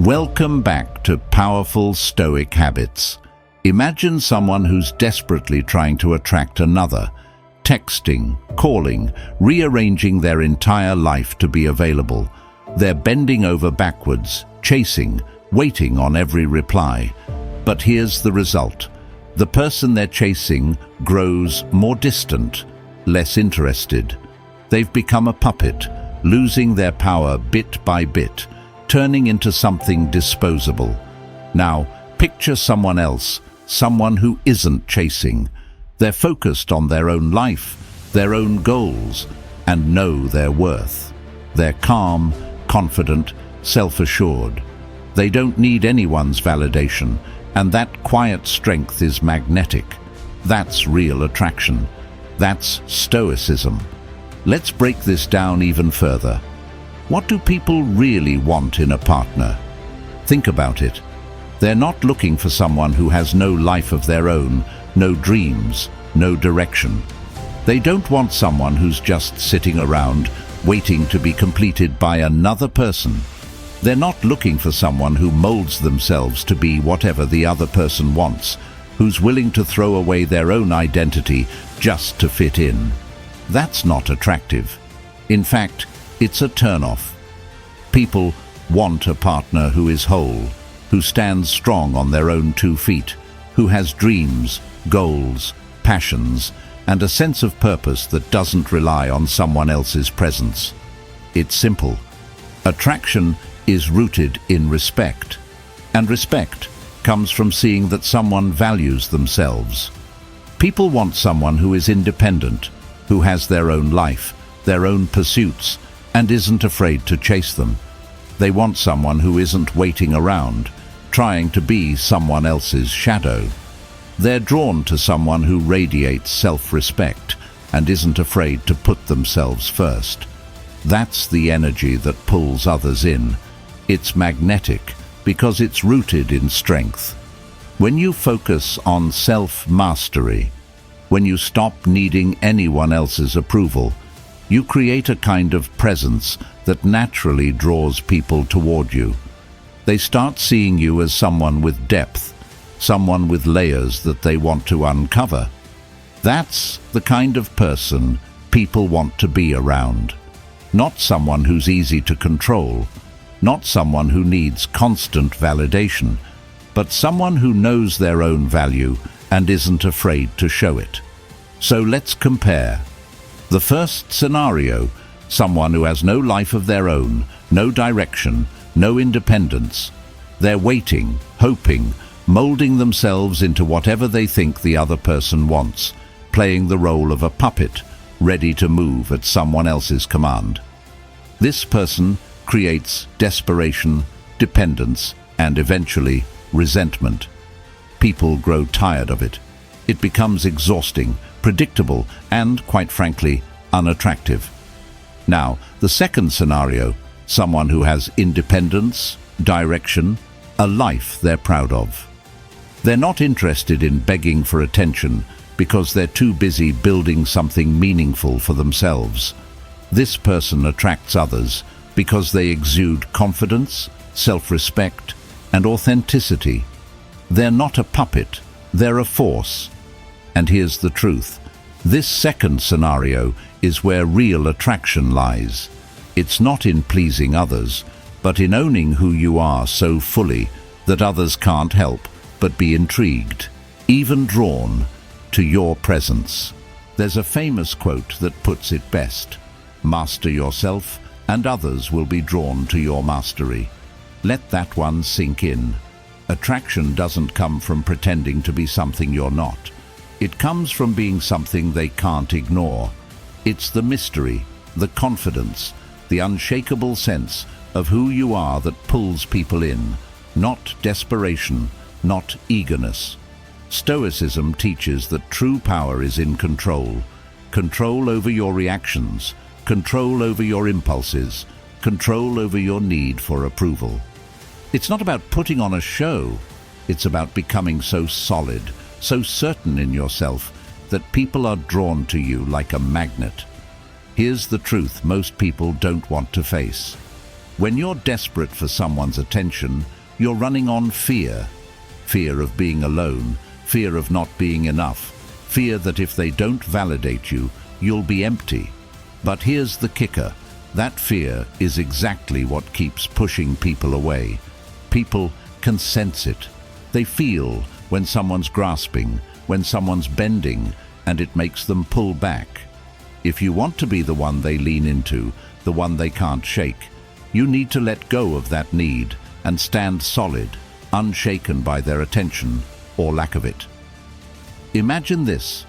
Welcome back to Powerful Stoic Habits. Imagine someone who's desperately trying to attract another, texting, calling, rearranging their entire life to be available. They're bending over backwards, chasing, waiting on every reply. But here's the result. The person they're chasing grows more distant, less interested. They've become a puppet, losing their power bit by bit, turning into something disposable. Now, picture someone else, someone who isn't chasing. They're focused on their own life, their own goals, and know their worth. They're calm, confident, self-assured. They don't need anyone's validation, and that quiet strength is magnetic. That's real attraction. That's Stoicism. Let's break this down even further. What do people really want in a partner? Think about it. They're not looking for someone who has no life of their own, no dreams, no direction. They don't want someone who's just sitting around, waiting to be completed by another person. They're not looking for someone who molds themselves to be whatever the other person wants, who's willing to throw away their own identity just to fit in. That's not attractive. In fact, it's a turn-off. People want a partner who is whole, who stands strong on their own 2 feet, who has dreams, goals, passions, and a sense of purpose that doesn't rely on someone else's presence. It's simple. Attraction is rooted in respect, and respect comes from seeing that someone values themselves. People want someone who is independent, who has their own life, their own pursuits, and isn't afraid to chase them. They want someone who isn't waiting around, trying to be someone else's shadow. They're drawn to someone who radiates self-respect and isn't afraid to put themselves first. That's the energy that pulls others in. It's magnetic because it's rooted in strength. When you focus on self-mastery, when you stop needing anyone else's approval, you create a kind of presence that naturally draws people toward you. They start seeing you as someone with depth, someone with layers that they want to uncover. That's the kind of person people want to be around. Not someone who's easy to control, not someone who needs constant validation, but someone who knows their own value and isn't afraid to show it. So let's compare. The first scenario, someone who has no life of their own, no direction, no independence. They're waiting, hoping, molding themselves into whatever they think the other person wants, playing the role of a puppet, ready to move at someone else's command. This person creates desperation, dependence, and eventually resentment. People grow tired of it. It becomes exhausting, predictable, and, quite frankly, unattractive. Now, the second scenario, someone who has independence, direction, a life they're proud of. They're not interested in begging for attention because they're too busy building something meaningful for themselves. This person attracts others because they exude confidence, self-respect, and authenticity. They're not a puppet, they're a force. And here's the truth. This second scenario is where real attraction lies. It's not in pleasing others, but in owning who you are so fully that others can't help but be intrigued, even drawn, to your presence. There's a famous quote that puts it best. Master yourself, and others will be drawn to your mastery. Let that one sink in. Attraction doesn't come from pretending to be something you're not. It comes from being something they can't ignore. It's the mystery, the confidence, the unshakable sense of who you are that pulls people in, not desperation, not eagerness. Stoicism teaches that true power is in control. Control over your reactions, control over your impulses, control over your need for approval. It's not about putting on a show. It's about becoming so solid, so certain in yourself that people are drawn to you like a magnet. Here's the truth most people don't want to face. When you're desperate for someone's attention, you're running on fear. Fear of being alone, fear of not being enough, fear that if they don't validate you, you'll be empty. But here's the kicker. That fear is exactly what keeps pushing people away. People can sense it. They feel when someone's grasping, when someone's bending, and it makes them pull back. If you want to be the one they lean into, the one they can't shake, you need to let go of that need and stand solid, unshaken by their attention or lack of it. Imagine this.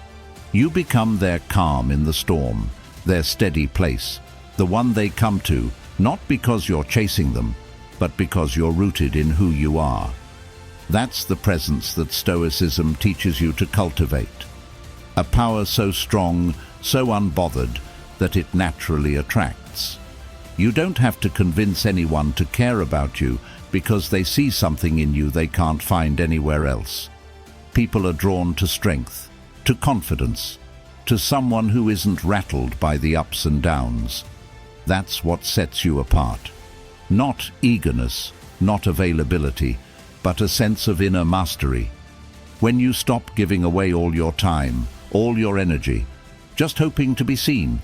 You become their calm in the storm, their steady place, the one they come to, not because you're chasing them, but because you're rooted in who you are. That's the presence that Stoicism teaches you to cultivate. A power so strong, so unbothered, that it naturally attracts. You don't have to convince anyone to care about you because they see something in you they can't find anywhere else. People are drawn to strength, to confidence, to someone who isn't rattled by the ups and downs. That's what sets you apart. Not eagerness, not availability, but a sense of inner mastery. When you stop giving away all your time, all your energy, just hoping to be seen,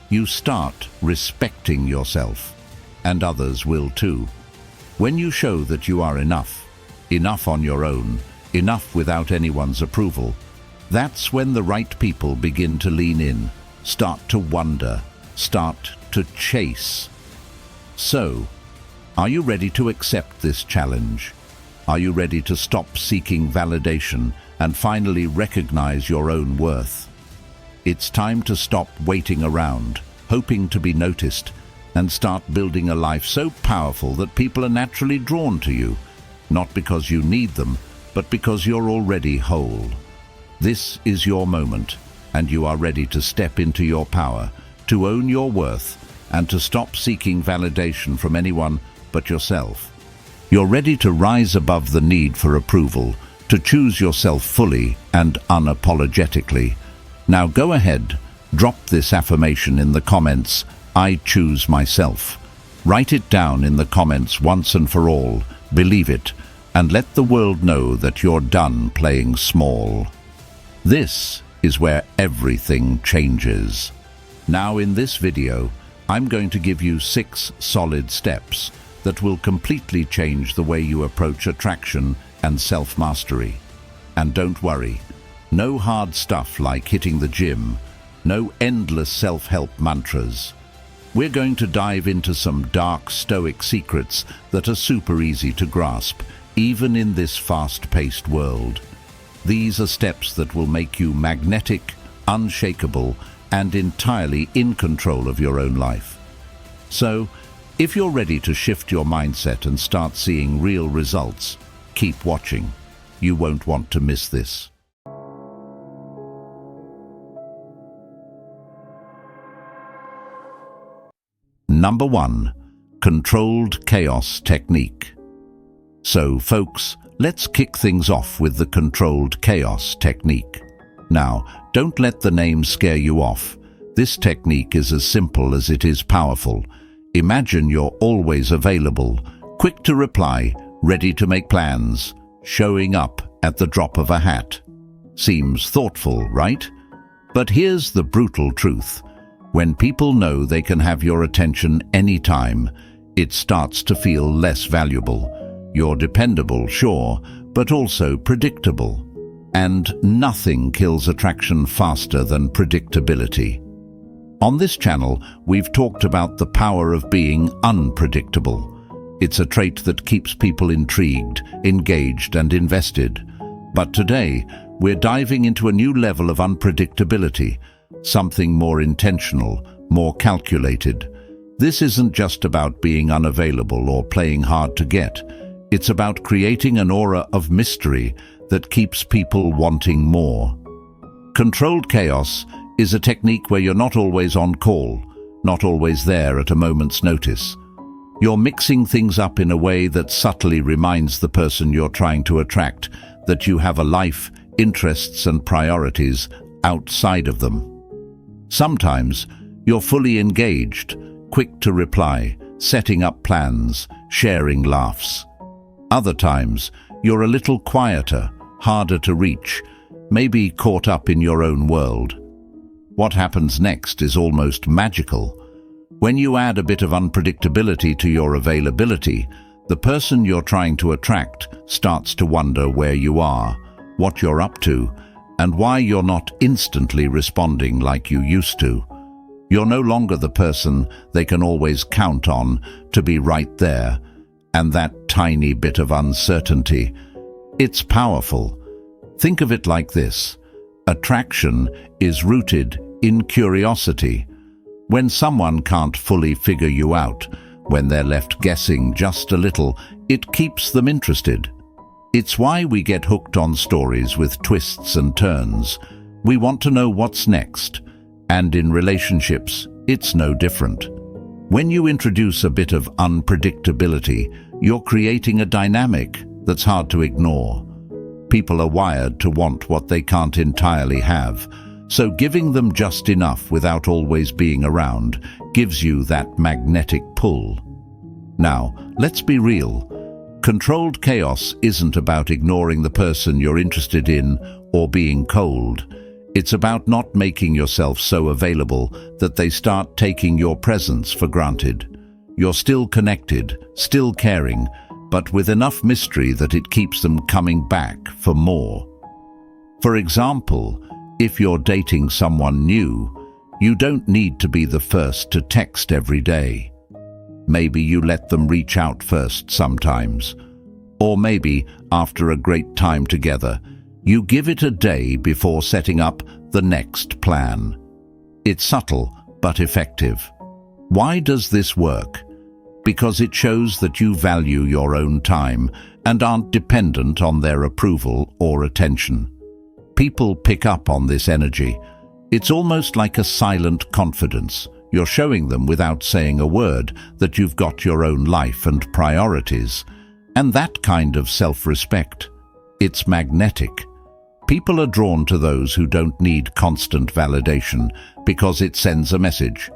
you start respecting yourself, and others will too. When you show that you are enough, enough on your own, enough without anyone's approval, that's when the right people begin to lean in, start to wonder, start to chase. So, are you ready to accept this challenge? Are you ready to stop seeking validation and finally recognize your own worth? It's time to stop waiting around, hoping to be noticed, and start building a life so powerful that people are naturally drawn to you, not because you need them, but because you're already whole. This is your moment, and you are ready to step into your power, to own your worth, and to stop seeking validation from anyone but yourself. You're ready to rise above the need for approval, to choose yourself fully and unapologetically. Now go ahead, drop this affirmation in the comments, I choose myself. Write it down in the comments once and for all, believe it, and let the world know that you're done playing small. This is where everything changes. Now in this video, I'm going to give you 6 solid steps that will completely change the way you approach attraction and self-mastery. And don't worry, no hard stuff like hitting the gym, no endless self-help mantras. We're going to dive into some dark Stoic secrets that are super easy to grasp, even in this fast-paced world. These are steps that will make you magnetic, unshakable, and entirely in control of your own life. So, if you're ready to shift your mindset and start seeing real results, keep watching. You won't want to miss this. Number 1. Controlled chaos technique. So, folks, let's kick things off with the controlled chaos technique. Now, don't let the name scare you off. This technique is as simple as it is powerful. Imagine you're always available, quick to reply, ready to make plans, showing up at the drop of a hat. Seems thoughtful, right? But here's the brutal truth. When people know they can have your attention anytime, it starts to feel less valuable. You're dependable, sure, but also predictable. And nothing kills attraction faster than predictability. On this channel, we've talked about the power of being unpredictable. It's a trait that keeps people intrigued, engaged, and invested. But today, we're diving into a new level of unpredictability, something more intentional, more calculated. This isn't just about being unavailable or playing hard to get. It's about creating an aura of mystery that keeps people wanting more. Controlled chaos is a technique where you're not always on call, not always there at a moment's notice. You're mixing things up in a way that subtly reminds the person you're trying to attract that you have a life, interests, and priorities outside of them. Sometimes you're fully engaged, quick to reply, setting up plans, sharing laughs. Other times, you're a little quieter, harder to reach, maybe caught up in your own world. What happens next is almost magical. When you add a bit of unpredictability to your availability, the person you're trying to attract starts to wonder where you are, what you're up to, and why you're not instantly responding like you used to. You're no longer the person they can always count on to be right there, and that tiny bit of uncertainty, it's powerful. Think of it like this. Attraction is rooted in curiosity. When someone can't fully figure you out, when they're left guessing just a little, it keeps them interested. It's why we get hooked on stories with twists and turns. We want to know what's next. And in relationships, it's no different. When you introduce a bit of unpredictability, you're creating a dynamic that's hard to ignore. People are wired to want what they can't entirely have, so giving them just enough without always being around gives you that magnetic pull. Now, let's be real. Controlled chaos isn't about ignoring the person you're interested in or being cold. It's about not making yourself so available that they start taking your presence for granted. You're still connected, still caring, but with enough mystery that it keeps them coming back for more. For example, if you're dating someone new, you don't need to be the first to text every day. Maybe you let them reach out first sometimes. Or maybe, after a great time together, you give it a day before setting up the next plan. It's subtle but effective. Why does this work? Because it shows that you value your own time and aren't dependent on their approval or attention. People pick up on this energy. It's almost like a silent confidence. You're showing them without saying a word that you've got your own life and priorities. And that kind of self-respect, it's magnetic. People are drawn to those who don't need constant validation because it sends a message.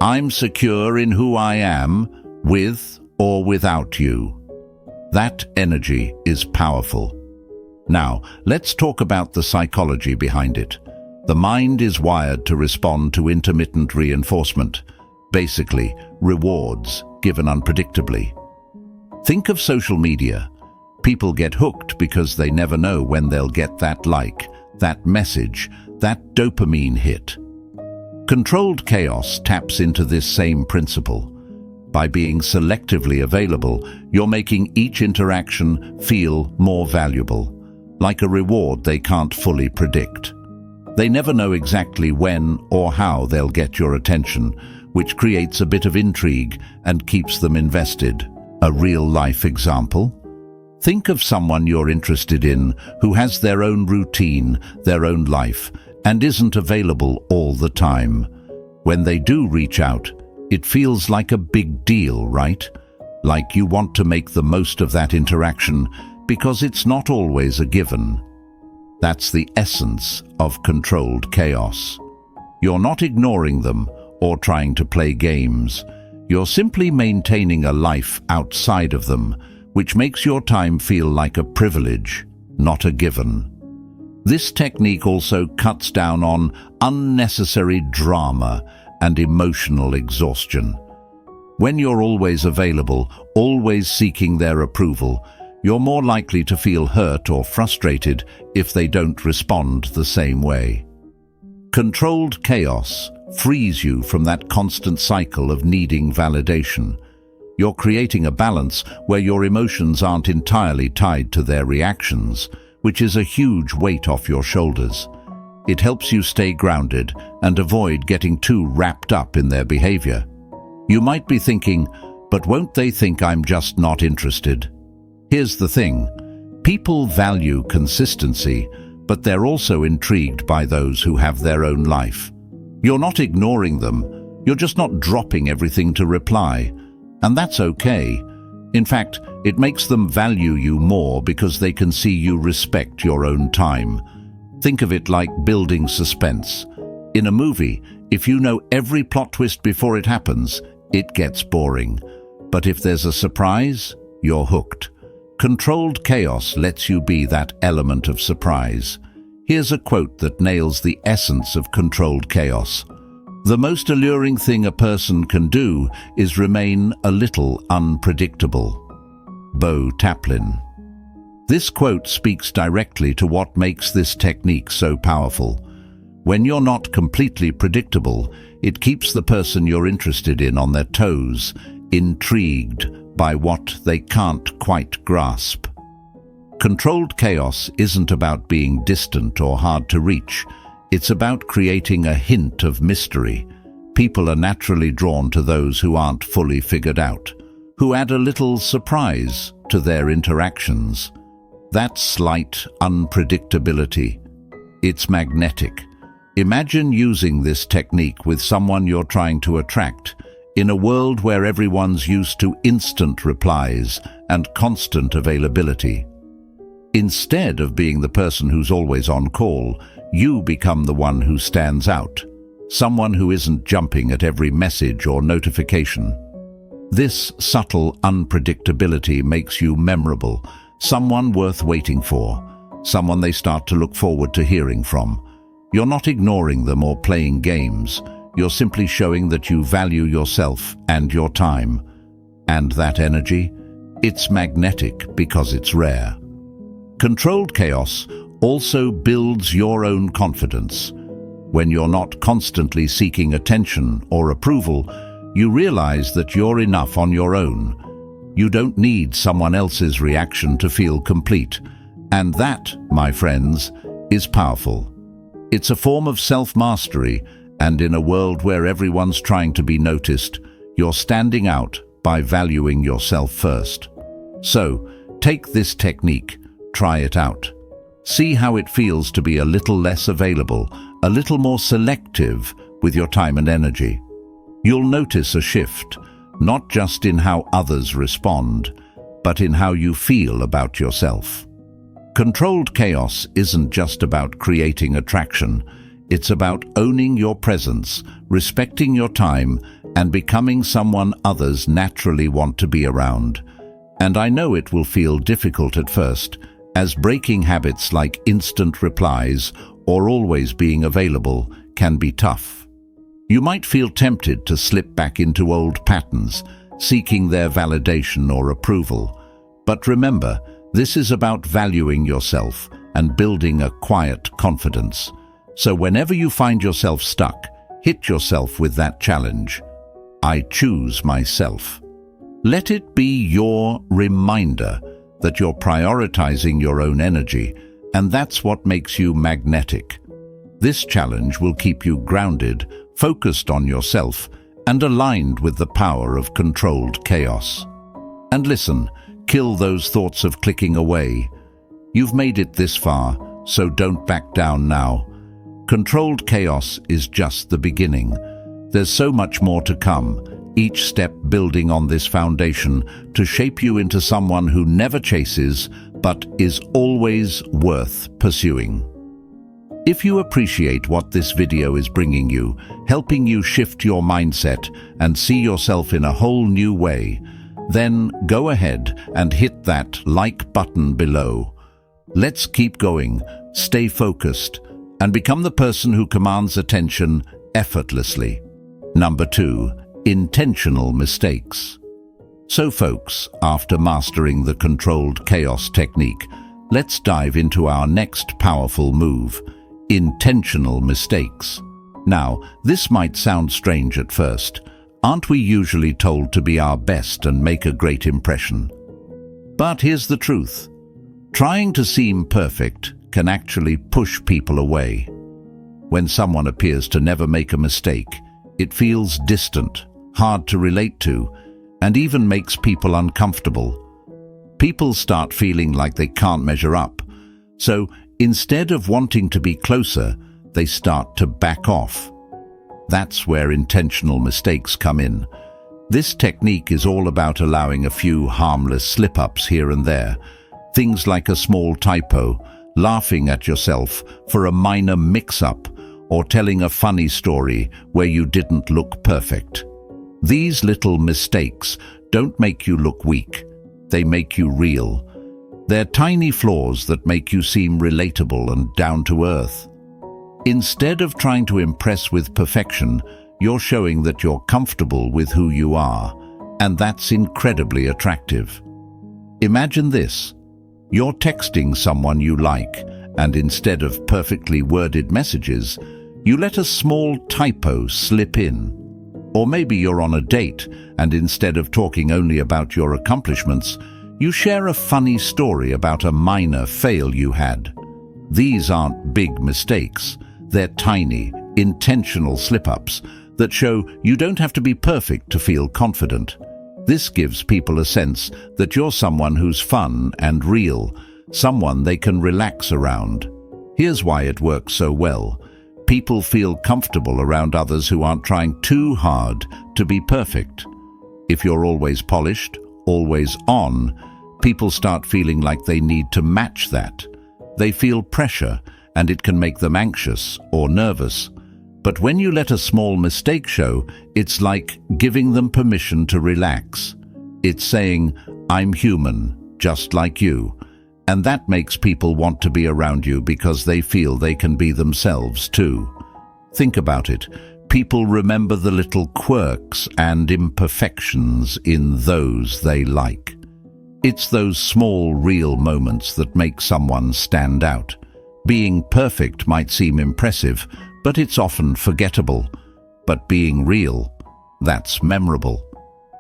I'm secure in who I am, with or without you. That energy is powerful. Now, let's talk about the psychology behind it. The mind is wired to respond to intermittent reinforcement, basically rewards given unpredictably. Think of social media. People get hooked because they never know when they'll get that like, that message, that dopamine hit. Controlled chaos taps into this same principle. By being selectively available, you're making each interaction feel more valuable, like a reward they can't fully predict. They never know exactly when or how they'll get your attention, which creates a bit of intrigue and keeps them invested. A real-life example? Think of someone you're interested in who has their own routine, their own life, and isn't available all the time. When they do reach out, it feels like a big deal, right? Like you want to make the most of that interaction because it's not always a given. That's the essence of controlled chaos. You're not ignoring them or trying to play games. You're simply maintaining a life outside of them, which makes your time feel like a privilege, not a given. This technique also cuts down on unnecessary drama and emotional exhaustion. When you're always available, always seeking their approval, you're more likely to feel hurt or frustrated if they don't respond the same way. Controlled chaos frees you from that constant cycle of needing validation. You're creating a balance where your emotions aren't entirely tied to their reactions, which is a huge weight off your shoulders. It helps you stay grounded and avoid getting too wrapped up in their behavior. You might be thinking, but won't they think I'm just not interested? Here's the thing. People value consistency, but they're also intrigued by those who have their own life. You're not ignoring them, you're just not dropping everything to reply. And that's okay. In fact, it makes them value you more because they can see you respect your own time. Think of it like building suspense. In a movie, if you know every plot twist before it happens, it gets boring. But if there's a surprise, you're hooked. Controlled chaos lets you be that element of surprise. Here's a quote that nails the essence of controlled chaos. "The most alluring thing a person can do is remain a little unpredictable." Bo Taplin. This quote speaks directly to what makes this technique so powerful. When you're not completely predictable, it keeps the person you're interested in on their toes, intrigued by what they can't quite grasp. Controlled chaos isn't about being distant or hard to reach. It's about creating a hint of mystery. People are naturally drawn to those who aren't fully figured out, who add a little surprise to their interactions. That slight unpredictability, it's magnetic. Imagine using this technique with someone you're trying to attract, in a world where everyone's used to instant replies and constant availability. Instead of being the person who's always on call, you become the one who stands out, someone who isn't jumping at every message or notification. This subtle unpredictability makes you memorable, someone worth waiting for, someone they start to look forward to hearing from. You're not ignoring them or playing games. You're simply showing that you value yourself and your time. And that energy? It's magnetic because it's rare. Controlled chaos also builds your own confidence. When you're not constantly seeking attention or approval, you realize that you're enough on your own. You don't need someone else's reaction to feel complete. And that, my friends, is powerful. It's a form of self-mastery, and in a world where everyone's trying to be noticed, you're standing out by valuing yourself first. So, take this technique, try it out. See how it feels to be a little less available, a little more selective with your time and energy. You'll notice a shift, not just in how others respond, but in how you feel about yourself. Controlled chaos isn't just about creating attraction. It's about owning your presence, respecting your time, and becoming someone others naturally want to be around. And I know it will feel difficult at first, as breaking habits like instant replies or always being available can be tough. You might feel tempted to slip back into old patterns, seeking their validation or approval. But remember, this is about valuing yourself and building a quiet confidence. So whenever you find yourself stuck, hit yourself with that challenge. I choose myself. Let it be your reminder that you're prioritizing your own energy, and that's what makes you magnetic. This challenge will keep you grounded, focused on yourself, and aligned with the power of controlled chaos. And listen, kill those thoughts of clicking away. You've made it this far, so don't back down now. Controlled chaos is just the beginning. There's so much more to come, each step building on this foundation to shape you into someone who never chases, but is always worth pursuing. If you appreciate what this video is bringing you, helping you shift your mindset and see yourself in a whole new way, then go ahead and hit that like button below. Let's keep going, stay focused, and become the person who commands attention effortlessly. Number 2, intentional mistakes. So folks, after mastering the controlled chaos technique, let's dive into our next powerful move, intentional mistakes. Now, this might sound strange at first. Aren't we usually told to be our best and make a great impression? But here's the truth. Trying to seem perfect can actually push people away. When someone appears to never make a mistake, it feels distant, hard to relate to, and even makes people uncomfortable. People start feeling like they can't measure up. So instead of wanting to be closer, they start to back off. That's where intentional mistakes come in. This technique is all about allowing a few harmless slip-ups here and there. Things like a small typo, laughing at yourself for a minor mix-up, or telling a funny story where you didn't look perfect. These little mistakes don't make you look weak. They make you real. They're tiny flaws that make you seem relatable and down to earth. Instead of trying to impress with perfection, you're showing that you're comfortable with who you are, and that's incredibly attractive. Imagine this. You're texting someone you like, and instead of perfectly worded messages, you let a small typo slip in. Or maybe you're on a date, and instead of talking only about your accomplishments, you share a funny story about a minor fail you had. These aren't big mistakes. They're tiny, intentional slip-ups that show you don't have to be perfect to feel confident. This gives people a sense that you're someone who's fun and real, someone they can relax around. Here's why it works so well. People feel comfortable around others who aren't trying too hard to be perfect. If you're always polished, always on, people start feeling like they need to match that. They feel pressure, and it can make them anxious or nervous. But when you let a small mistake show, it's like giving them permission to relax. It's saying, "I'm human, just like you." And that makes people want to be around you because they feel they can be themselves too. Think about it. People remember the little quirks and imperfections in those they like. It's those small, real moments that make someone stand out. Being perfect might seem impressive, but it's often forgettable. But being real, that's memorable.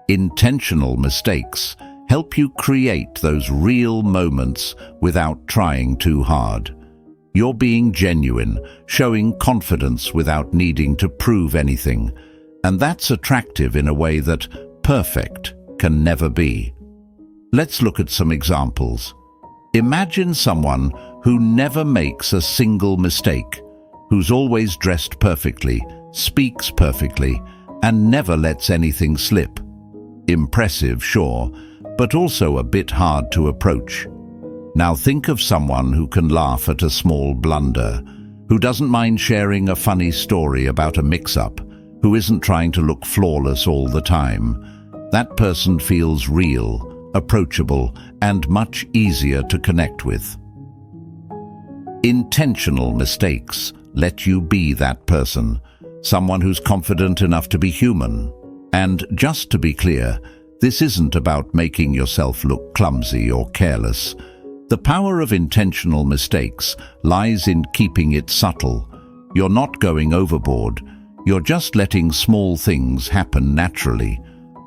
Intentional mistakes help you create those real moments without trying too hard. You're being genuine, showing confidence without needing to prove anything. And that's attractive in a way that perfect can never be. Let's look at some examples. Imagine someone who never makes a single mistake, who's always dressed perfectly, speaks perfectly, and never lets anything slip. Impressive, sure, but also a bit hard to approach. Now think of someone who can laugh at a small blunder, who doesn't mind sharing a funny story about a mix-up, who isn't trying to look flawless all the time. That person feels real, approachable, and much easier to connect with. Intentional mistakes let you be that person, someone who's confident enough to be human. And just to be clear, this isn't about making yourself look clumsy or careless. The power of intentional mistakes lies in keeping it subtle. You're not going overboard. You're just letting small things happen naturally.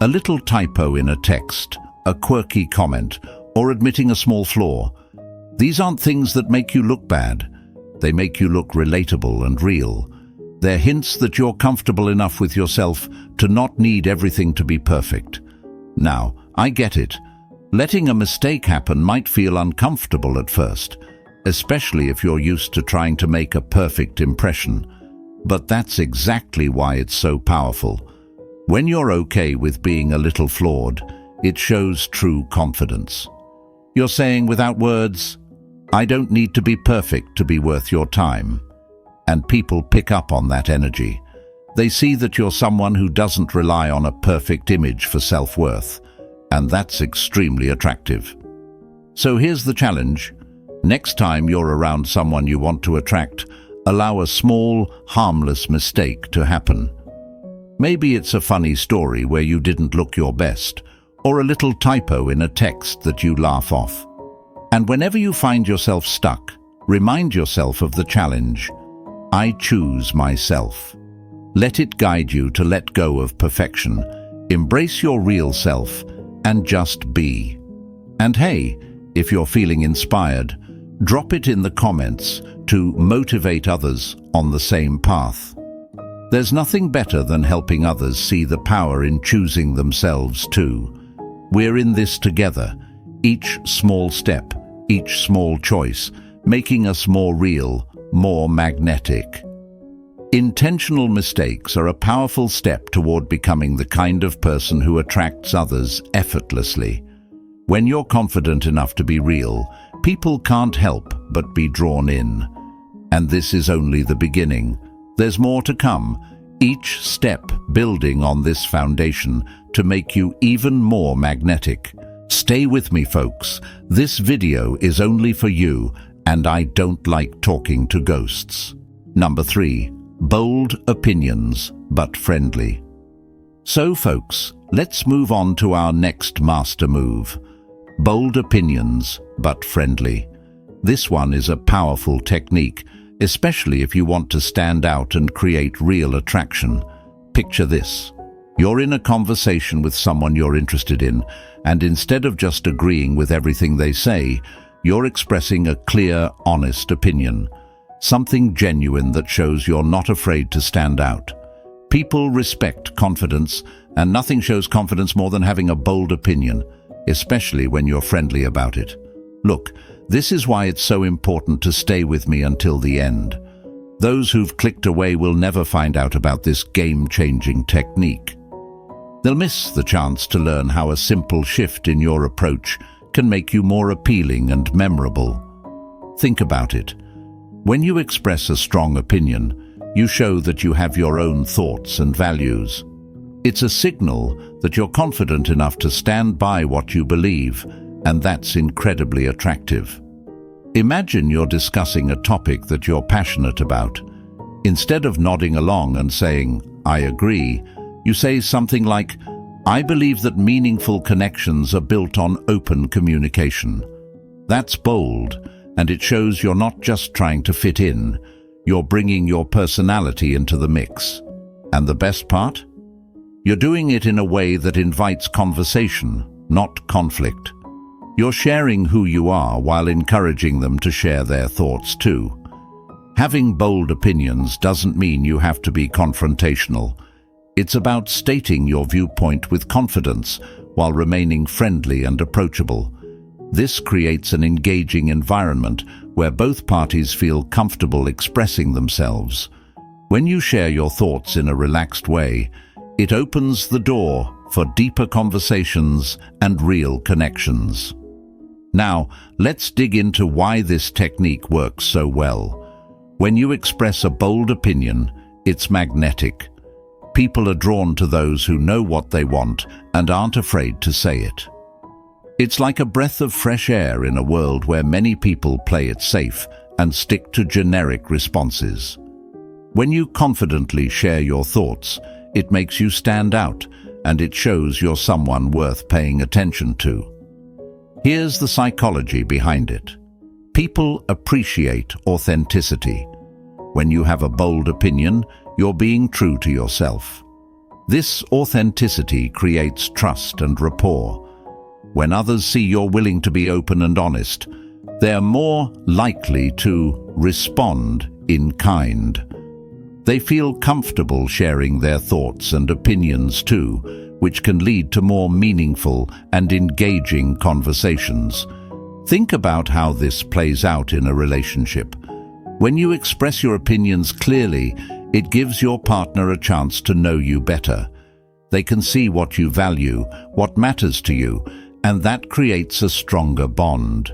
A little typo in a text, a quirky comment, or admitting a small flaw. These aren't things that make you look bad. They make you look relatable and real. They're hints that you're comfortable enough with yourself to not need everything to be perfect. Now, I get it. Letting a mistake happen might feel uncomfortable at first, especially if you're used to trying to make a perfect impression. But that's exactly why it's so powerful. When you're okay with being a little flawed, it shows true confidence. You're saying without words, "I don't need to be perfect to be worth your time." And people pick up on that energy. They see that you're someone who doesn't rely on a perfect image for self-worth, and that's extremely attractive. So here's the challenge. Next time you're around someone you want to attract, allow a small, harmless mistake to happen. Maybe it's a funny story where you didn't look your best, or a little typo in a text that you laugh off. And whenever you find yourself stuck, remind yourself of the challenge. I choose myself. Let it guide you to let go of perfection, embrace your real self, and just be. And hey, if you're feeling inspired, drop it in the comments to motivate others on the same path. There's nothing better than helping others see the power in choosing themselves too. We're in this together, each small step, each small choice, making us more real, more magnetic. Intentional mistakes are a powerful step toward becoming the kind of person who attracts others effortlessly. When you're confident enough to be real, people can't help but be drawn in. And this is only the beginning. There's more to come. each step building on this foundation to make you even more magnetic. Stay with me, folks. This video is only for you, and I don't like talking to ghosts. Number 3. Bold opinions, but friendly. So, folks, let's move on to our next master move. Bold opinions, but friendly. This one is a powerful technique, especially if you want to stand out and create real attraction. Picture this. You're in a conversation with someone you're interested in, and instead of just agreeing with everything they say, you're expressing a clear, honest opinion. Something genuine that shows you're not afraid to stand out. People respect confidence, and nothing shows confidence more than having a bold opinion, especially when you're friendly about it. Look, this is why it's so important to stay with me until the end. Those who've clicked away will never find out about this game-changing technique. They'll miss the chance to learn how a simple shift in your approach can make you more appealing and memorable. Think about it. When you express a strong opinion, you show that you have your own thoughts and values. It's a signal that you're confident enough to stand by what you believe, and that's incredibly attractive. Imagine you're discussing a topic that you're passionate about. Instead of nodding along and saying, "I agree," you say something like, "I believe that meaningful connections are built on open communication." That's bold, and it shows you're not just trying to fit in, you're bringing your personality into the mix. And the best part? You're doing it in a way that invites conversation, not conflict. You're sharing who you are while encouraging them to share their thoughts too. Having bold opinions doesn't mean you have to be confrontational. It's about stating your viewpoint with confidence while remaining friendly and approachable. This creates an engaging environment where both parties feel comfortable expressing themselves. When you share your thoughts in a relaxed way, it opens the door for deeper conversations and real connections. Now, let's dig into why this technique works so well. When you express a bold opinion, it's magnetic. People are drawn to those who know what they want and aren't afraid to say it. It's like a breath of fresh air in a world where many people play it safe and stick to generic responses. When you confidently share your thoughts, it makes you stand out, and it shows you're someone worth paying attention to. Here's the psychology behind it. People appreciate authenticity. When you have a bold opinion, you're being true to yourself. This authenticity creates trust and rapport. When others see you're willing to be open and honest, they're more likely to respond in kind. They feel comfortable sharing their thoughts and opinions too, which can lead to more meaningful and engaging conversations. Think about how this plays out in a relationship. When you express your opinions clearly, it gives your partner a chance to know you better. They can see what you value, what matters to you, and that creates a stronger bond.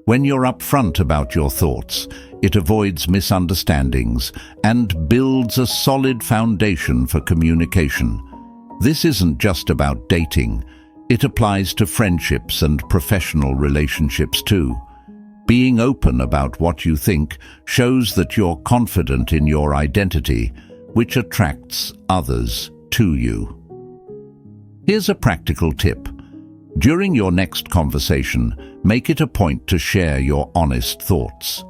When you're upfront about your thoughts, it avoids misunderstandings and builds a solid foundation for communication. This isn't just about dating. It applies to friendships and professional relationships too. Being open about what you think shows that you're confident in your identity, which attracts others to you. Here's a practical tip. During your next conversation, make it a point to share your honest thoughts.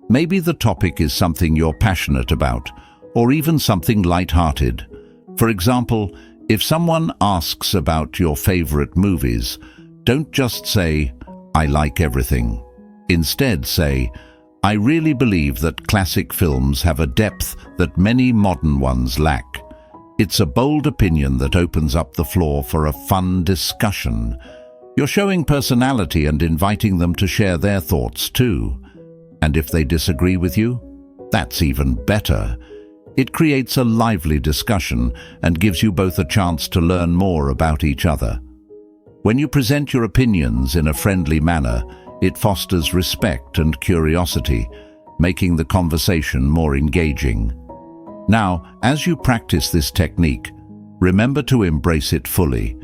Maybe the topic is something you're passionate about, or even something light-hearted. For example, if someone asks about your favorite movies, don't just say, "I like everything." Instead say, "I really believe that classic films have a depth that many modern ones lack." It's a bold opinion that opens up the floor for a fun discussion. You're showing personality and inviting them to share their thoughts too. And if they disagree with you, that's even better. It creates a lively discussion and gives you both a chance to learn more about each other. When you present your opinions in a friendly manner, it fosters respect and curiosity, making the conversation more engaging. Now, as you practice this technique, remember to embrace it fully.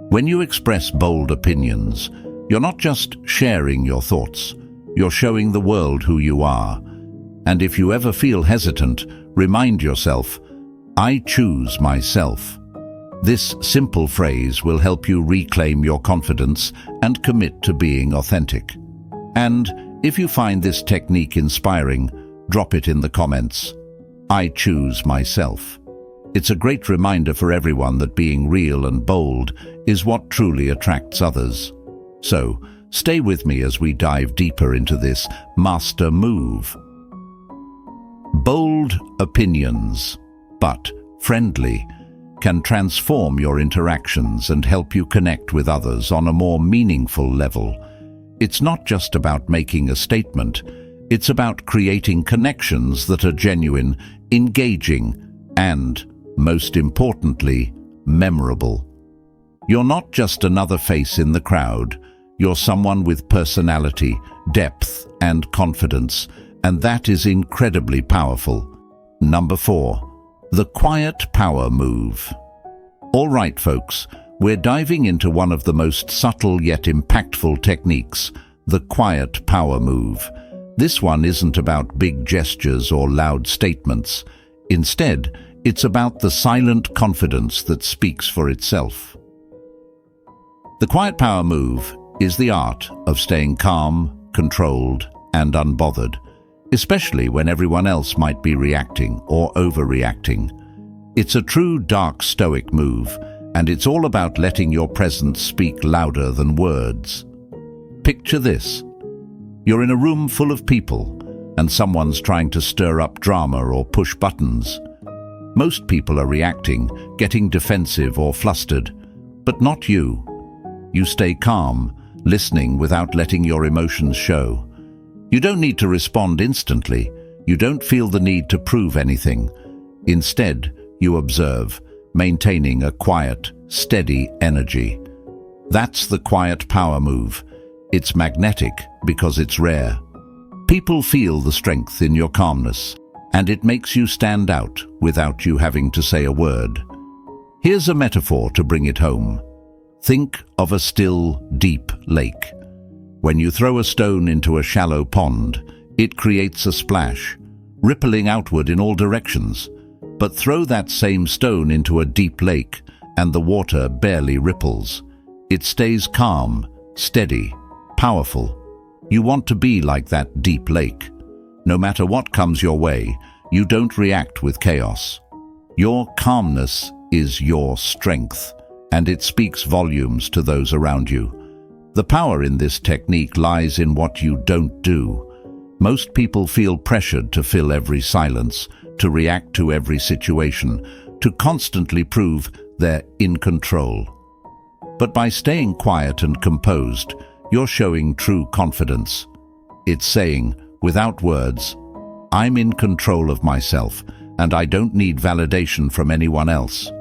When you express bold opinions, you're not just sharing your thoughts, you're showing the world who you are. And if you ever feel hesitant, remind yourself, I choose myself. This simple phrase will help you reclaim your confidence and commit to being authentic. And if you find this technique inspiring, drop it in the comments. I choose myself. It's a great reminder for everyone that being real and bold is what truly attracts others. So, stay with me as we dive deeper into this master move. Bold opinions, but friendly, can transform your interactions and help you connect with others on a more meaningful level. It's not just about making a statement, it's about creating connections that are genuine, engaging, and, most importantly, memorable. You're not just another face in the crowd, you're someone with personality, depth, and confidence, and that is incredibly powerful. Number 4. The quiet power move. All right, folks, we're diving into one of the most subtle yet impactful techniques, the quiet power move. This one isn't about big gestures or loud statements. Instead, it's about the silent confidence that speaks for itself. The quiet power move is the art of staying calm, controlled, and unbothered, especially when everyone else might be reacting or overreacting. It's a true dark Stoic move, and it's all about letting your presence speak louder than words. Picture this. You're in a room full of people, and someone's trying to stir up drama or push buttons. Most people are reacting, getting defensive or flustered, but not you. You stay calm, listening without letting your emotions show. You don't need to respond instantly. You don't feel the need to prove anything. Instead, you observe, maintaining a quiet, steady energy. That's the quiet power move. It's magnetic because it's rare. People feel the strength in your calmness, and it makes you stand out without you having to say a word. Here's a metaphor to bring it home. Think of a still, deep lake. When you throw a stone into a shallow pond, it creates a splash, rippling outward in all directions. But throw that same stone into a deep lake, and the water barely ripples. It stays calm, steady, powerful. You want to be like that deep lake. No matter what comes your way, you don't react with chaos. Your calmness is your strength, and it speaks volumes to those around you. The power in this technique lies in what you don't do. Most people feel pressured to fill every silence, to react to every situation, to constantly prove they're in control. But by staying quiet and composed, you're showing true confidence. It's saying, without words, I'm in control of myself, and I don't need validation from anyone else.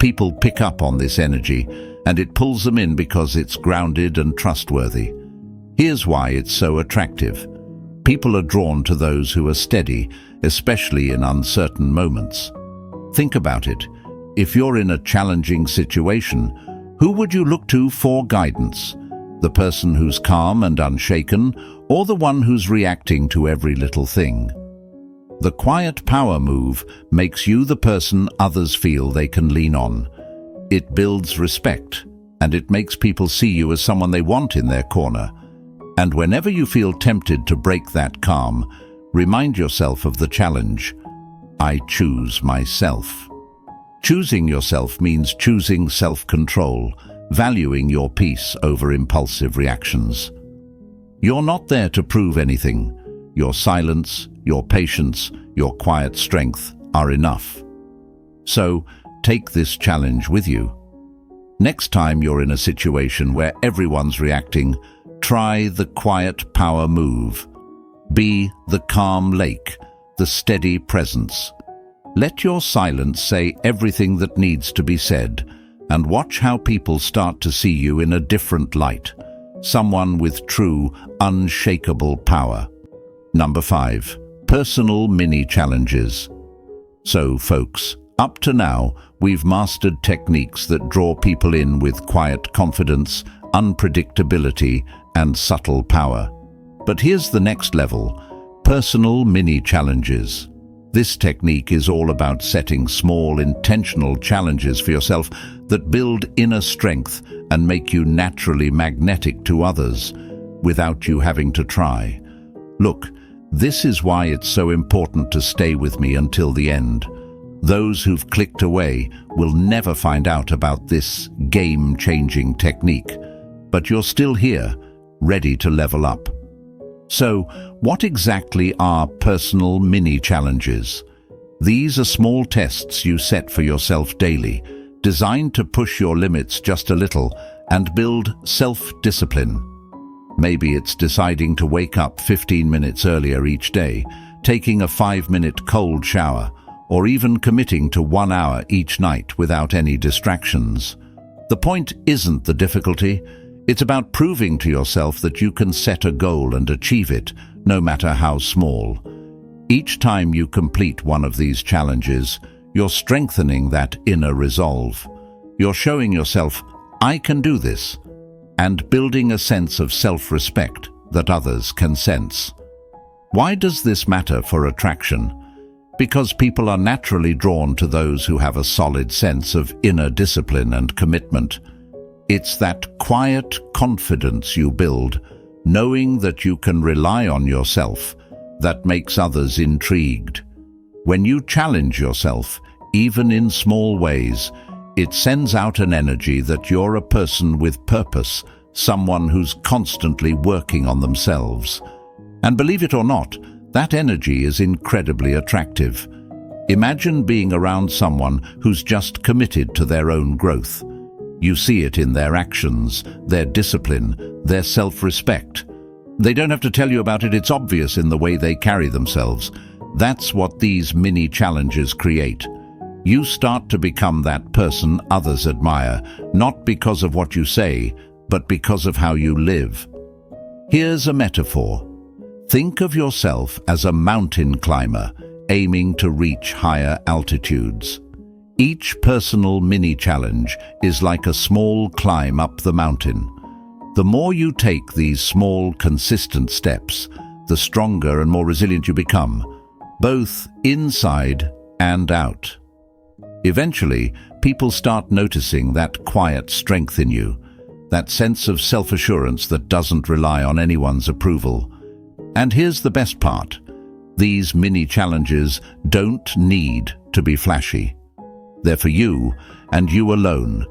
People pick up on this energy, and it pulls them in because it's grounded and trustworthy. Here's why it's so attractive. People are drawn to those who are steady, especially in uncertain moments. Think about it. If you're in a challenging situation, who would you look to for guidance? The person who's calm and unshaken, or the one who's reacting to every little thing? The quiet power move makes you the person others feel they can lean on. It builds respect, and it makes people see you as someone they want in their corner. And whenever you feel tempted to break that calm, remind yourself of the challenge. I choose myself. Choosing yourself means choosing self-control, valuing your peace over impulsive reactions. You're not there to prove anything. Your silence, your patience, your quiet strength are enough. So, take this challenge with you. Next time you're in a situation where everyone's reacting, try the quiet power move. Be the calm lake, the steady presence. Let your silence say everything that needs to be said, and watch how people start to see you in a different light. Someone with true, unshakable power. Number 5. Personal mini-challenges. So, folks, up to now, we've mastered techniques that draw people in with quiet confidence, unpredictability, and subtle power. But here's the next level: personal mini-challenges. This technique is all about setting small, intentional challenges for yourself that build inner strength and make you naturally magnetic to others without you having to try. Look, this is why it's so important to stay with me until the end. Those who've clicked away will never find out about this game-changing technique, but you're still here, ready to level up. So, what exactly are personal mini-challenges? These are small tests you set for yourself daily, designed to push your limits just a little and build self-discipline. Maybe it's deciding to wake up 15 minutes earlier each day, taking a 5-minute cold shower, or even committing to 1 hour each night without any distractions. The point isn't the difficulty. It's about proving to yourself that you can set a goal and achieve it, no matter how small. Each time you complete one of these challenges, you're strengthening that inner resolve. You're showing yourself, I can do this, and building a sense of self-respect that others can sense. Why does this matter for attraction? Because people are naturally drawn to those who have a solid sense of inner discipline and commitment. It's that quiet confidence you build, knowing that you can rely on yourself, that makes others intrigued. When you challenge yourself, even in small ways, it sends out an energy that you're a person with purpose, someone who's constantly working on themselves. And believe it or not, that energy is incredibly attractive. Imagine being around someone who's just committed to their own growth. You see it in their actions, their discipline, their self-respect. They don't have to tell you about it, it's obvious in the way they carry themselves. That's what these mini-challenges create. You start to become that person others admire, not because of what you say, but because of how you live. Here's a metaphor. Think of yourself as a mountain climber, aiming to reach higher altitudes. Each personal mini-challenge is like a small climb up the mountain. The more you take these small, consistent steps, the stronger and more resilient you become, both inside and out. Eventually, people start noticing that quiet strength in you, that sense of self-assurance that doesn't rely on anyone's approval. And here's the best part. These mini-challenges don't need to be flashy. They're for you, and you alone.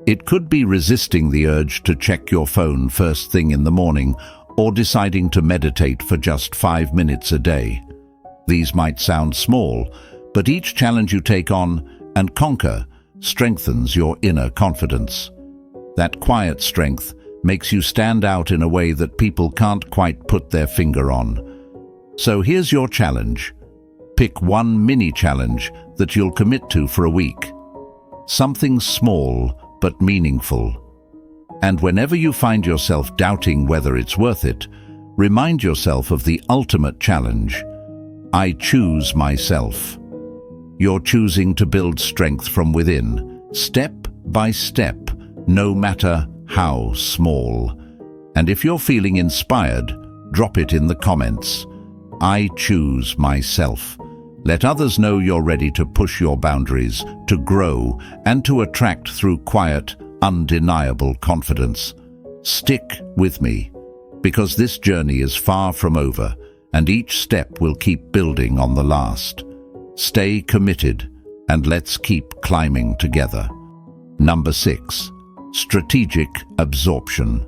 It could be resisting the urge to check your phone first thing in the morning, or deciding to meditate for just 5 minutes a day. These might sound small, but each challenge you take on and conquer strengthens your inner confidence. That quiet strength makes you stand out in a way that people can't quite put their finger on. So here's your challenge. Pick one mini-challenge that you'll commit to for a week. Something small but meaningful. And whenever you find yourself doubting whether it's worth it, remind yourself of the ultimate challenge. I choose myself. You're choosing to build strength from within, step by step, no matter how small. And if you're feeling inspired, drop it in the comments. I choose myself. Let others know you're ready to push your boundaries, to grow, and to attract through quiet, undeniable confidence. Stick with me, because this journey is far from over, and each step will keep building on the last. Stay committed, and let's keep climbing together. Number 6. Strategic absorption.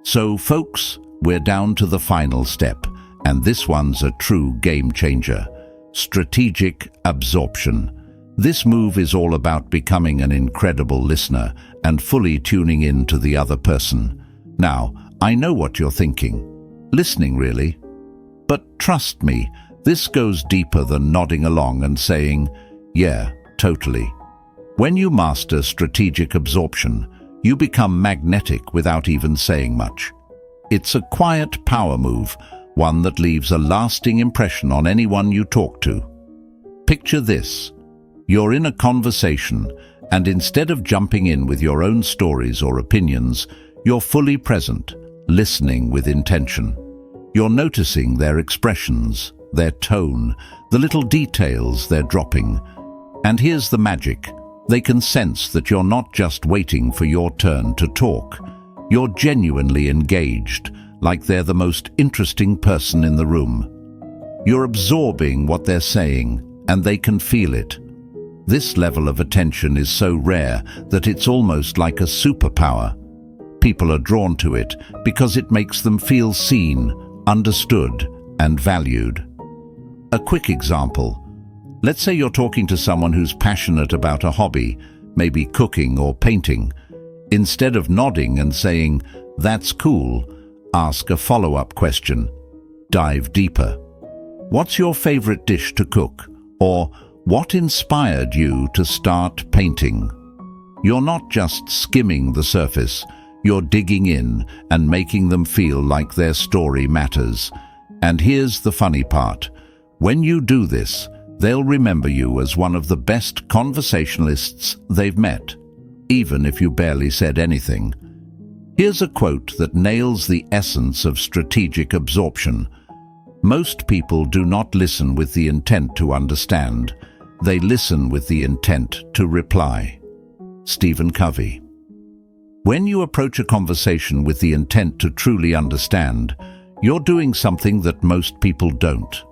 So, folks, we're down to the final step, and this one's a true game changer. Strategic absorption. This move is all about becoming an incredible listener and fully tuning in to the other person. Now, I know what you're thinking. Listening, really? But trust me, this goes deeper than nodding along and saying, yeah, totally. When you master strategic absorption, you become magnetic without even saying much. It's a quiet power move, one that leaves a lasting impression on anyone you talk to. Picture this. You're in a conversation, and instead of jumping in with your own stories or opinions, you're fully present, listening with intention. You're noticing their expressions, their tone, the little details they're dropping. And here's the magic. They can sense that you're not just waiting for your turn to talk. You're genuinely engaged, like they're the most interesting person in the room. You're absorbing what they're saying, and they can feel it. This level of attention is so rare that it's almost like a superpower. People are drawn to it because it makes them feel seen, understood, and valued. A quick example. Let's say you're talking to someone who's passionate about a hobby, maybe cooking or painting. Instead of nodding and saying, "That's cool," ask a follow-up question. Dive deeper. What's your favorite dish to cook? Or what inspired you to start painting? You're not just skimming the surface. You're digging in and making them feel like their story matters. And here's the funny part. When you do this, they'll remember you as one of the best conversationalists they've met, even if you barely said anything. Here's a quote that nails the essence of strategic absorption. Most people do not listen with the intent to understand. They listen with the intent to reply. Stephen Covey. When you approach a conversation with the intent to truly understand, you're doing something that most people don't.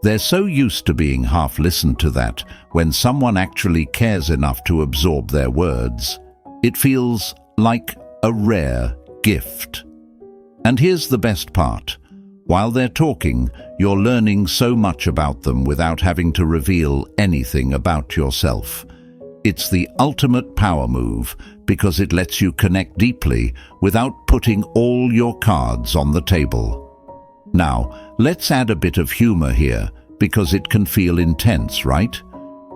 They're so used to being half listened to that when someone actually cares enough to absorb their words, it feels like a rare gift. And here's the best part. While they're talking, you're learning so much about them without having to reveal anything about yourself. It's the ultimate power move because it lets you connect deeply without putting all your cards on the table. Now, let's add a bit of humor here because it can feel intense, right?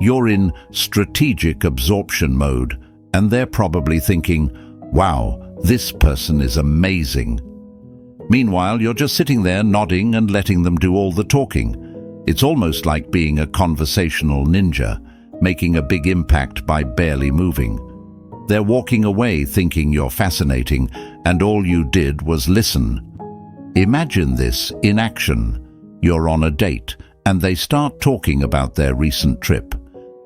You're in strategic absorption mode, and they're probably thinking, "Wow, this person is amazing." Meanwhile, you're just sitting there nodding and letting them do all the talking. It's almost like being a conversational ninja, making a big impact by barely moving. They're walking away thinking you're fascinating, and all you did was listen. Imagine this in action. You're on a date, and they start talking about their recent trip.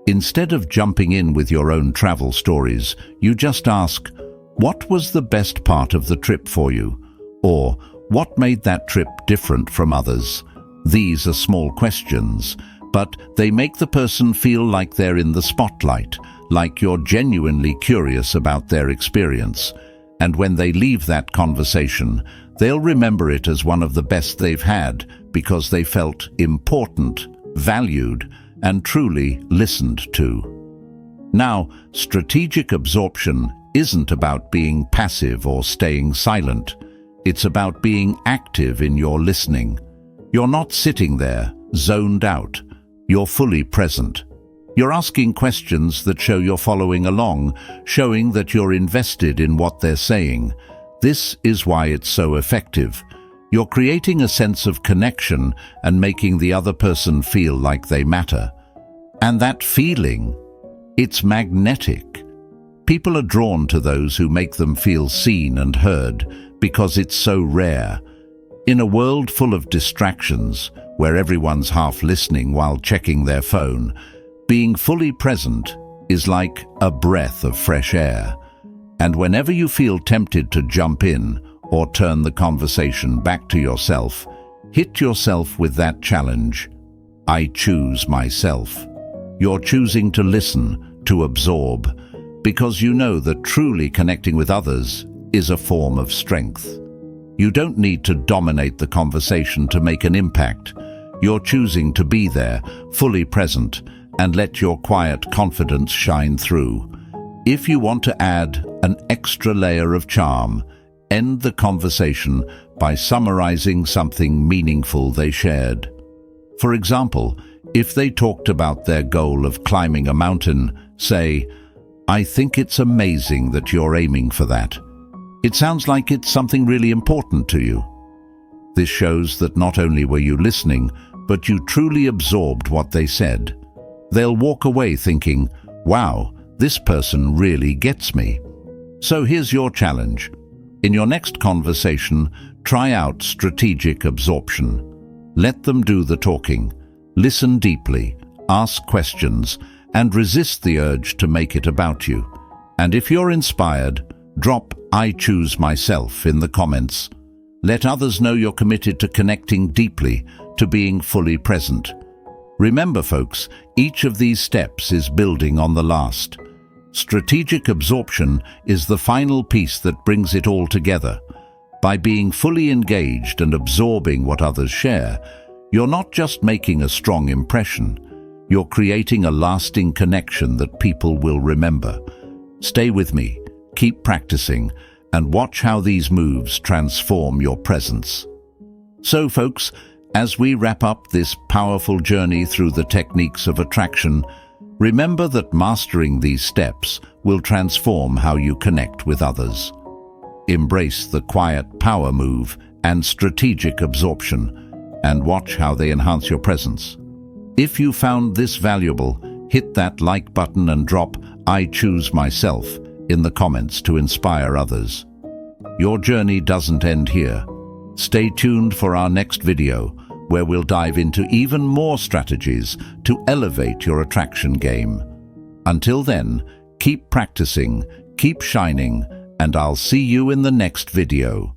Instead of jumping in with your own travel stories, you just ask, "What was the best part of the trip for you?" Or, "What made that trip different from others?" These are small questions, but they make the person feel like they're in the spotlight, like you're genuinely curious about their experience. And when they leave that conversation, they'll remember it as one of the best they've had because they felt important, valued, and truly listened to. Now, strategic absorption isn't about being passive or staying silent. It's about being active in your listening. You're not sitting there, zoned out. You're fully present. You're asking questions that show you're following along, showing that you're invested in what they're saying. This is why it's so effective. You're creating a sense of connection and making the other person feel like they matter. And that feeling, it's magnetic. People are drawn to those who make them feel seen and heard because it's so rare. In a world full of distractions, where everyone's half listening while checking their phone, being fully present is like a breath of fresh air. And whenever you feel tempted to jump in or turn the conversation back to yourself, hit yourself with that challenge. I choose myself. You're choosing to listen, to absorb, because you know that truly connecting with others is a form of strength. You don't need to dominate the conversation to make an impact. You're choosing to be there, fully present, and let your quiet confidence shine through. If you want to add an extra layer of charm, end the conversation by summarizing something meaningful they shared. For example, if they talked about their goal of climbing a mountain, say, "I think it's amazing that you're aiming for that. It sounds like it's something really important to you." This shows that not only were you listening, but you truly absorbed what they said. They'll walk away thinking, wow, this person really gets me. So here's your challenge. In your next conversation, try out strategic absorption. Let them do the talking. Listen deeply, ask questions, and resist the urge to make it about you. And if you're inspired, drop "I choose myself" in the comments. Let others know you're committed to connecting deeply, to being fully present. Remember, folks, each of these steps is building on the last. Strategic absorption is the final piece that brings it all together. By being fully engaged and absorbing what others share, you're not just making a strong impression, you're creating a lasting connection that people will remember. Stay with me, keep practicing, and watch how these moves transform your presence. So, folks, as we wrap up this powerful journey through the techniques of attraction, remember that mastering these steps will transform how you connect with others. Embrace the quiet power move and strategic absorption, and watch how they enhance your presence. If you found this valuable, hit that like button and drop "I choose myself" in the comments to inspire others. Your journey doesn't end here. Stay tuned for our next video, where we'll dive into even more strategies to elevate your attraction game. Until then, keep practicing, keep shining, and I'll see you in the next video.